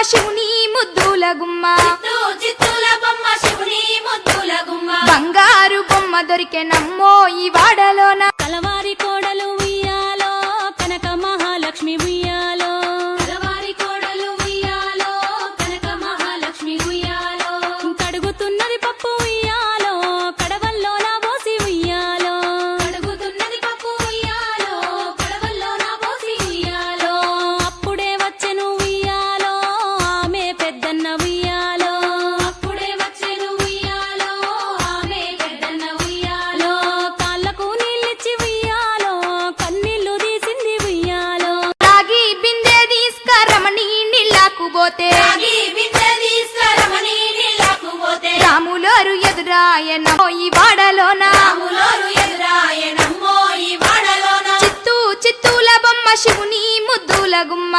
శివుని ముద్దుల గుమ్మ బంగారు బొమ్మ దొరికే నమ్మో ఈ వాడలోన కలవారి కోడలు ఉయ్యాలో కనక మహాలక్ష్మి ఉయ్యాలో కలవారి కోడలు ఉయ్యాలో కనక మహాలక్ష్మి ఉయ్యాలో కడుగుతున్నది పప్పు ఉయ్యాలో కడవల్లో నా పోసి ఉయ్యాలో కడుగుతున్నది పప్పు ఉయ్యాలో కడవల్లో నా పోసి ఉయ్యాలో అప్పుడే వచ్చెను ఉయ్యాలో ఆమె పెద్దన్న ఉయ్యాలో అప్పుడే వచ్చెను ఉయ్యాలో ఆమె పెద్దన్న ఉయ్యాలో కాళ్ళకు నీళ్ళిచ్చి ఉయ్యాలో కన్నీళ్లు తీసింది ఉయ్యాలో రాగి బిందె తీసుకరమని నీళ్ళకు పోతే రాములోరు ఎదురాయనో ఈ వాడలోన చిత్తూల బొమ్మ శివుని ముద్దుల గుమ్మ